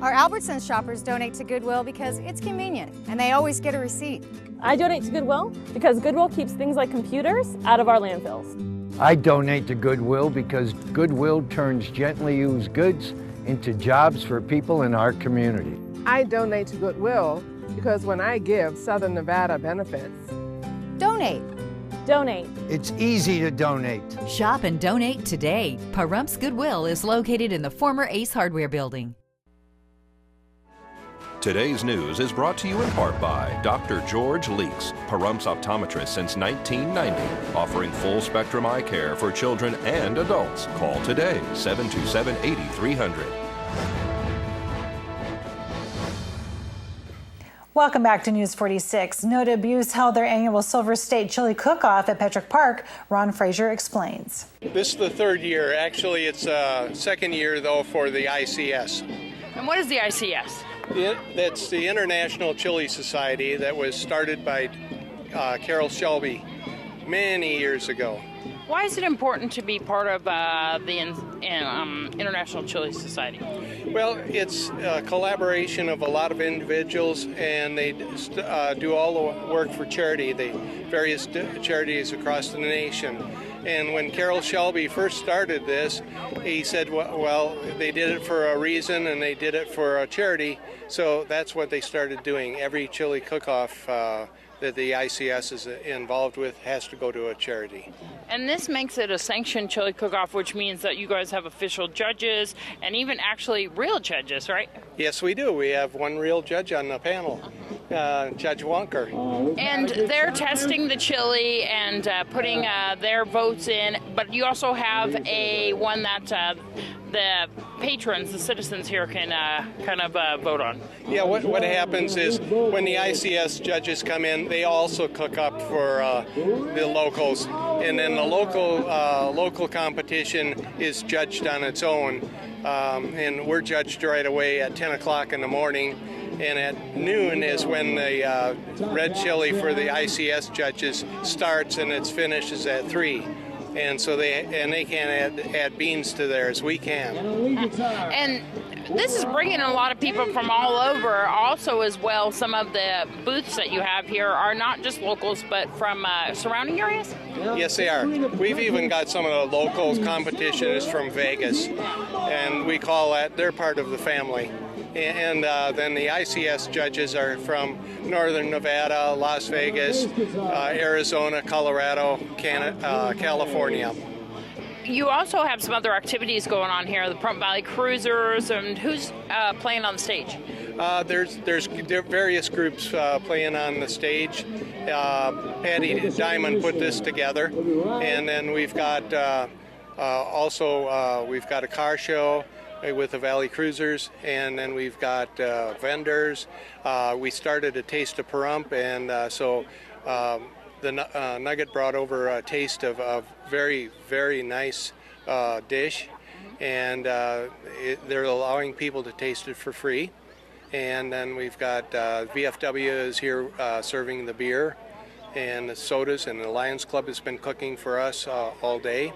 Our Albertsons shoppers donate to Goodwill because it's convenient and they always get a receipt. I donate to Goodwill because Goodwill keeps things like computers out of our landfills. I donate to Goodwill because Goodwill turns gently used goods into jobs for people in our community. I donate to Goodwill because when I give, Southern Nevada benefits. Donate. Donate. It's easy to donate. Shop and donate today. Pahrumps Goodwill is located in the former Ace Hardware building. Today's news is brought to you in part by Dr. George Leeks, Pahrumps optometrist since 1990, offering full-spectrum eye care for children and adults. Call today, 727-8300. Welcome back to News 46. No to Abuse held their annual Silver State Chili Cook-Off at Petrick Park. Ron Frazier explains. This is the third year. Actually, it's second year, though, for the ICS. And what is the ICS? That's the International Chili Society that was started by Carol Shelby many years ago. Why is it important to be part of the International Chili Society? Well, it's a collaboration of a lot of individuals, and they do all the work for charity, the various charities across the nation. And when Carol Shelby first started this, he said, well, they did it for a reason and they did it for a charity. So that's what they started doing. Every chili cook-off that the ICS is involved with has to go to a charity. And this makes it a sanctioned chili cook-off, which means that you guys have official judges and even actually real judges, right? Yes, we do. We have one real judge on the panel, Judge Wonker. And they're testing the chili and putting their votes in, but you also have one that the patrons, the citizens here, can kind of vote on. Yeah, what happens is when the ICS judges come in, they also cook up for the locals, and then the local competition is judged on its own, and we're judged right away at 10 o'clock in the morning, and at noon is when the red chili for the ICS judges starts, and its finishes at 3. And so they can't add beans to theirs. We can. And this is bringing a lot of people from all over. Also, as well, some of the booths that you have here are not just locals, but from surrounding areas. Yes, they are. We've even got some of the local competition is from Vegas, and we call that they're part of the family. And then the ICS judges are from Northern Nevada, Las Vegas, Arizona, Colorado, California. You also have some other activities going on here, the Pahrump Valley Cruisers, and who's playing on the stage? There's various groups playing on the stage. Patty Diamond put this together, and then we've got we've got a car show with the Valley Cruisers, and then we've got vendors. We started a Taste of Pahrump, and so the Nugget brought over a taste of a very, very nice dish, and they're allowing people to taste it for free. And then we've got VFW is here serving the beer and the sodas, and the Lions Club has been cooking for us all day.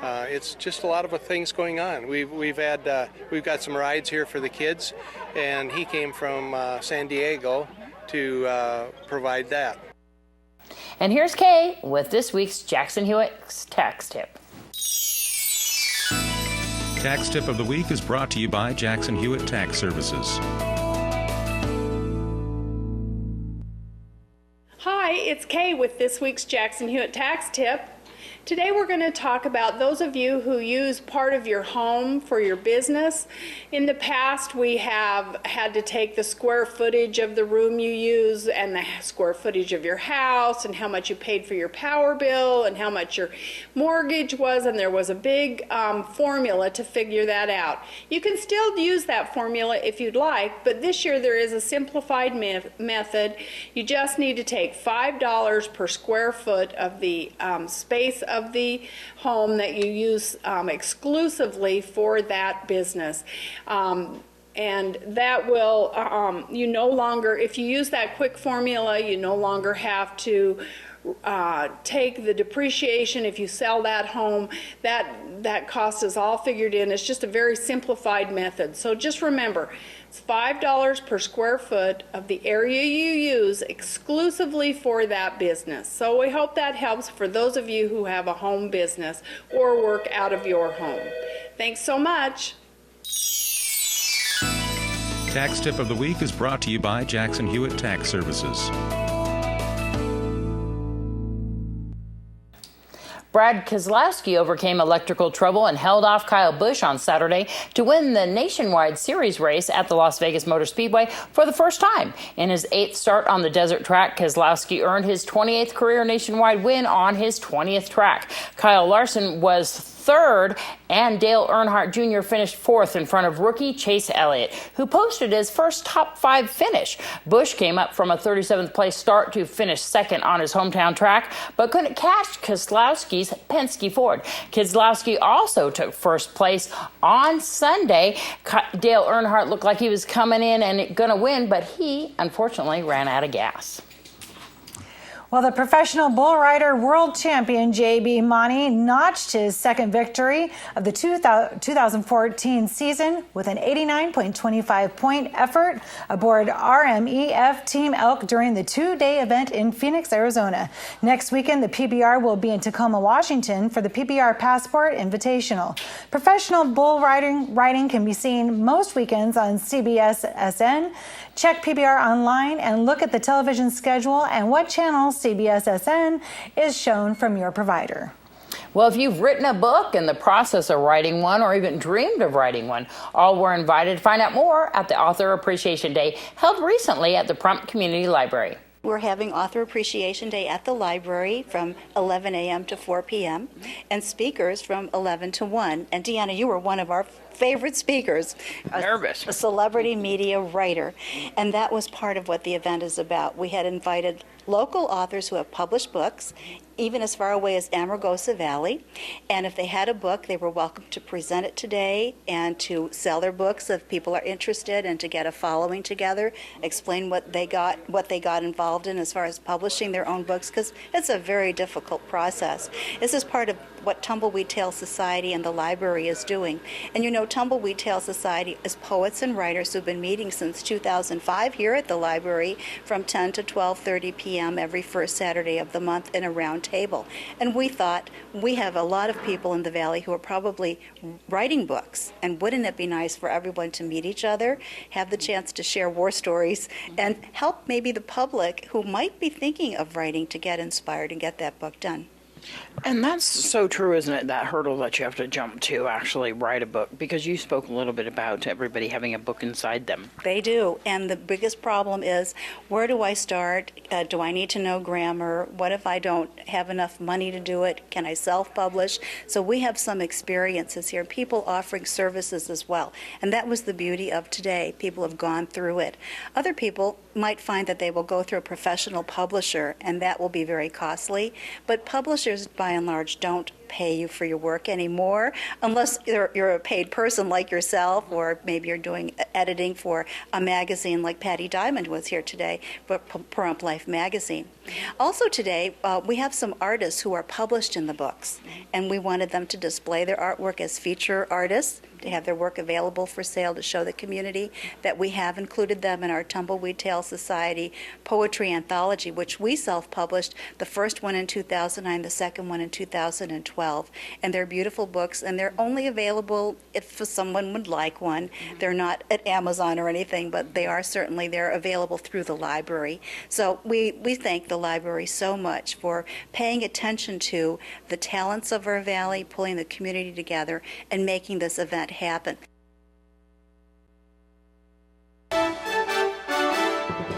It's just a lot of things going on. We've got some rides here for the kids, and he came from San Diego to provide that. And here's Kay with this week's Jackson Hewitt's Tax Tip. Tax Tip of the Week is brought to you by Jackson Hewitt Tax Services. Hi, it's Kay with this week's Jackson Hewitt Tax Tip. Today we're going to talk about those of you who use part of your home for your business. In the past, we have had to take the square footage of the room you use and the square footage of your house and how much you paid for your power bill and how much your mortgage was, and there was a big formula to figure that out. You can still use that formula if you'd like, but this year there is a simplified method. You just need to take $5 per square foot of the space of the home that you use exclusively for that business. And that will, you no longer, if you use that quick formula, you no longer have to take the depreciation if you sell that home. That cost is all figured in. It's just a very simplified method. So just remember, it's $5 per square foot of the area you use exclusively for that business. So we hope that helps for those of you who have a home business or work out of your home. Thanks so much. Tax Tip of the Week is brought to you by Jackson Hewitt Tax Services. Brad Keselowski overcame electrical trouble and held off Kyle Busch on Saturday to win the Nationwide Series race at the Las Vegas Motor Speedway for the first time. In his 8th start on the desert track, Keselowski earned his 28th career nationwide win on his 20th track. Kyle Larson was 3rd, and Dale Earnhardt Jr. finished 4th in front of rookie Chase Elliott, who posted his first top 5 finish. Busch came up from a 37th place start to finish 2nd on his hometown track, but couldn't catch Keselowski's Penske Ford. Keselowski also took 1st place on Sunday. Dale Earnhardt looked like he was coming in and going to win, but he unfortunately ran out of gas. Well, the professional bull rider world champion J.B. Mauney notched his 2nd victory of the 2014 season with an 89.25-point effort aboard RMEF Team Elk during the 2-day event in Phoenix, Arizona. Next weekend, the PBR will be in Tacoma, Washington for the PBR Passport Invitational. Professional bull riding can be seen most weekends on CBS-SN. Check PBR online and look at the television schedule and what channel CBS-SN is shown from your provider. Well, if you've written a book, in the process of writing one, or even dreamed of writing one, all were invited to find out more at the Author Appreciation Day held recently at the Pahrump Community Library. We're having Author Appreciation Day at the library from 11 a.m. to 4 p.m. and speakers from 11 to 1. And Deanna, you were one of our favorite speakers. Nervous. A celebrity media writer. And that was part of what the event is about. We had invited local authors who have published books, even as far away as Amargosa Valley. And if they had a book, they were welcome to present it today and to sell their books if people are interested, and to get a following together, explain what they got involved in as far as publishing their own books, because it's a very difficult process. This is part of what Tumbleweed Tale Society and the library is doing. And you know, Tumbleweed Tale Society is poets and writers who've been meeting since 2005 here at the library from 10 to 12:30 p.m. every first Saturday of the month in a round table. And we thought, we have a lot of people in the Valley who are probably writing books, and wouldn't it be nice for everyone to meet each other, have the chance to share war stories, and help maybe the public who might be thinking of writing to get inspired and get that book done. And that's so true, isn't it? That hurdle that you have to jump to actually write a book, because you spoke a little bit about everybody having a book inside them. They do. And the biggest problem is, where do I start? Do I need to know grammar? What if I don't have enough money to do it? Can I self-publish? So we have some experiences here, people offering services as well. And that was the beauty of today. People have gone through it. Other people might find that they will go through a professional publisher, and that will be very costly. But publishers, by and large, don't pay you for your work anymore, unless you're a paid person like yourself, or maybe you're doing editing for a magazine like Patty Diamond was here today for Pahrump Life magazine. Also today, we have some artists who are published in the books, and we wanted them to display their artwork as feature artists, to have their work available for sale, to show the community that we have included them in our Tumbleweed Tale Society poetry anthology, which we self-published, the first one in 2009, the second one in 2012. And they're beautiful books, and they're only available if someone would like one. They're not at Amazon or anything, but they are certainly, they're available through the library. So we thank the library so much for paying attention to the talents of our valley, pulling the community together, and making this event happen.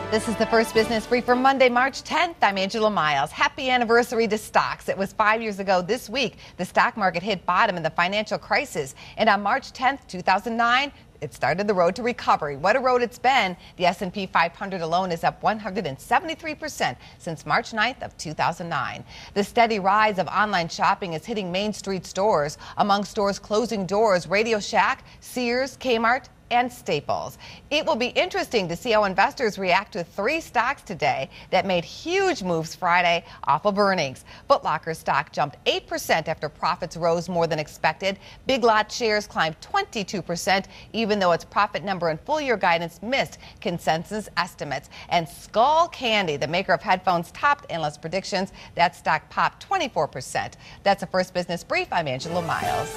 This is the First Business Brief for Monday, March 10th. I'm Angela Miles. Happy anniversary to stocks. It was 5 years ago this week the stock market hit bottom in the financial crisis. And on March 10th, 2009, it started the road to recovery. What a road it's been. The S&P 500 alone is up 173% since March 9th of 2009. The steady rise of online shopping is hitting Main Street stores. Among stores closing doors, Radio Shack, Sears, Kmart, and Staples. It will be interesting to see how investors react to 3 stocks today that made huge moves Friday off of earnings. Foot Locker stock jumped 8% after profits rose more than expected. Big Lots shares climbed 22%, even though its profit number and full-year guidance missed consensus estimates. And Skull Candy, the maker of headphones, topped analyst predictions. That stock popped 24%. That's the First Business Brief. I'm Angela Miles.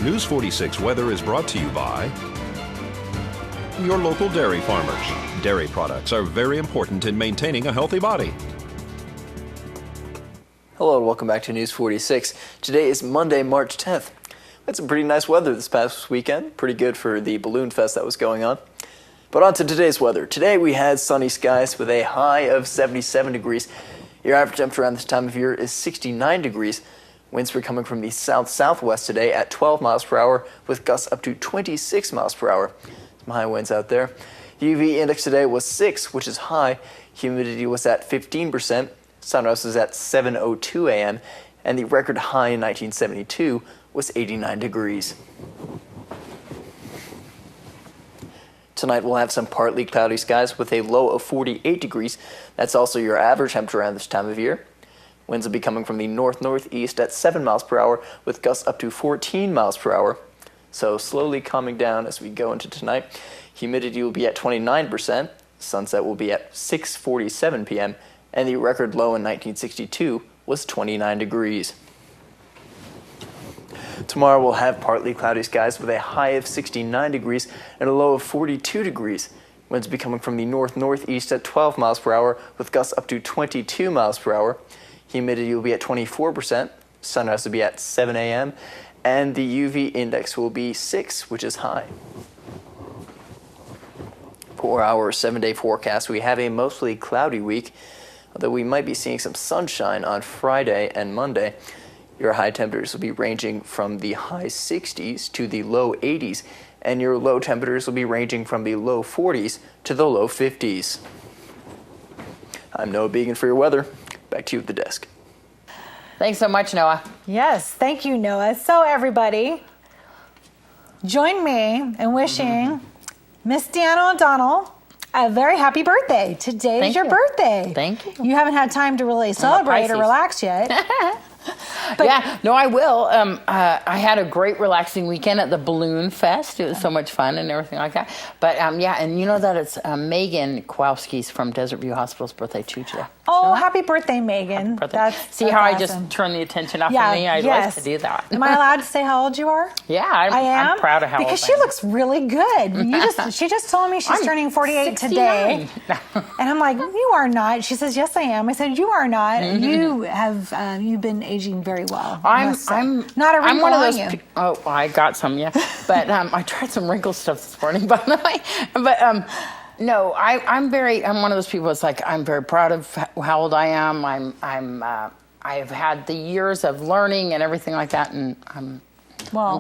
News 46 weather is brought to you by your local dairy farmers. Dairy products are very important in maintaining a healthy body. Hello and welcome back to News 46. Today is Monday, March 10th. We had some pretty nice weather this past weekend. Pretty good for the balloon fest that was going on. But on to today's weather. Today we had sunny skies with a high of 77 degrees. Your average temperature around this time of year is 69 degrees. Winds were coming from the south-southwest today at 12 miles per hour with gusts up to 26 miles per hour. Some high winds out there. The UV index today was 6, which is high. Humidity was at 15%. Sunrise was at 7:02 a.m. and the record high in 1972 was 89 degrees. Tonight we'll have some partly cloudy skies with a low of 48 degrees. That's also your average temperature around this time of year. Winds will be coming from the north-northeast at 7 miles per hour with gusts up to 14 miles per hour. So slowly calming down as we go into tonight. Humidity will be at 29%. Sunset will be at 6:47 p.m. and the record low in 1962 was 29 degrees. Tomorrow we'll have partly cloudy skies with a high of 69 degrees and a low of 42 degrees. Winds will be coming from the north-northeast at 12 miles per hour with gusts up to 22 miles per hour. Humidity will be at 24%, sunrise will be at 7 a.m., and the UV index will be 6, which is high. For our 7-day forecast, we have a mostly cloudy week, although we might be seeing some sunshine on Friday and Monday. Your high temperatures will be ranging from the high 60s to the low 80s, and your low temperatures will be ranging from the low 40s to the low 50s. I'm Noah Began for your weather. Back to you at the desk. Thanks so much, Noah. Yes, thank you, Noah. So everybody, join me in wishing Miss Deanna O'Donnell a very happy birthday. Today is your birthday. Thank you. You haven't had time to really celebrate or relax yet. But yeah, no, I will. I had a great relaxing weekend at the Balloon Fest. It was so much fun and everything like that. But yeah, and you know that it's Megan Kowalski's from Desert View Hospital's birthday too today. Oh, happy birthday, Megan. See how I just turned the attention off of me? I'd like to do that. Am I allowed to say how old you are? Yeah, I am. I'm proud of how old I am. Because she looks really good. She just told me she's turning 48 today. And I'm like, you are not. She says, yes, I am. I said, you are not. You have, you've been aging very well. I'm not a wrinkle I'm one of those. on you. Oh, I got some, yeah. But I tried some wrinkle stuff this morning, by the way. But no, I'm one of those people that's like, I'm very proud of how old I am. I've had the years of learning and everything like that, and I'm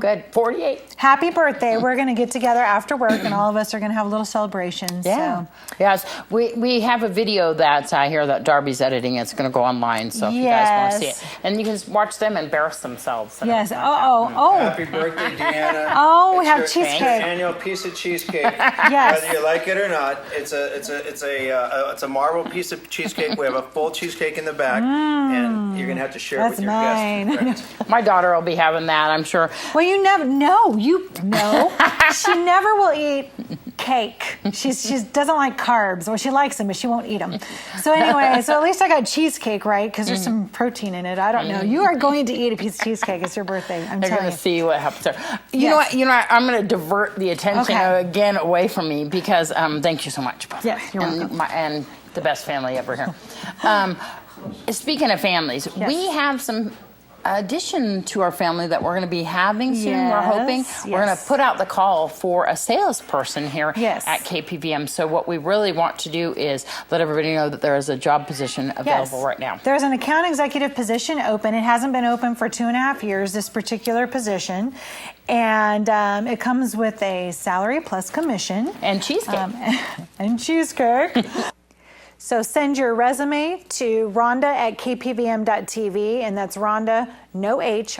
good. 48. Happy birthday. We're going to get together after work, and all of us are going to have a little celebration. Yeah. So. Yes. We have a video that I hear that Darby's editing. It's going to go online, so if you guys want to see it. And you can watch them embarrass themselves. Yes. Happy birthday, Deanna. Oh, we have It's cheesecake. your annual piece of cheesecake. Yes. Whether you like it or not, it's a marble piece of cheesecake. We have a full cheesecake in the back, and you're going to have to share it with your guests. My daughter will be having that, I'm sure. Well, you never know. She never will eat cake. She doesn't like carbs. Well, she likes them, but she won't eat them. So anyway, so at least I got cheesecake, right? Because there's some protein in it. I don't know. You are going to eat a piece of cheesecake. It's your birthday. I'm They're telling going you. to see what happens there. You know what? I'm going to divert the attention again away from me because thank you so much. Yes, you're welcome. And the best family ever here. Speaking of families, we have some addition to our family that we're going to be having soon. We're hoping we're going to put out the call for a salesperson here at KPVM. So what we really want to do is let everybody know that there is a job position available right now. There's an account executive position open. It hasn't been open for 2.5 years, this particular position. And it comes with a salary plus commission. And cheesecake. And cheesecake. So send your resume to Rhonda at kpvm.tv, and that's Rhonda, no H,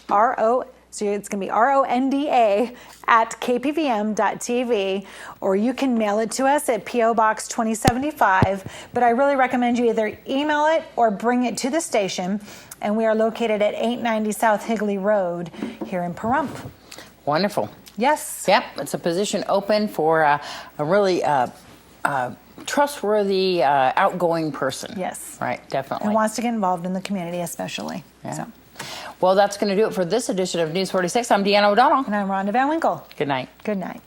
So it's going to be RONDA at kpvm.tv, or you can mail it to us at P.O. Box 2075. But I really recommend you either email it or bring it to the station. And we are located at 890 South Higley Road here in Pahrump. Wonderful. Yes. Yep, it's a position open for a really trustworthy, outgoing person. Yes. Right, definitely. And wants to get involved in the community, especially. Yeah. So. Well, that's going to do it for this edition of News 46. I'm Deanna O'Donnell. And I'm Rhonda Van Winkle. Good night. Good night.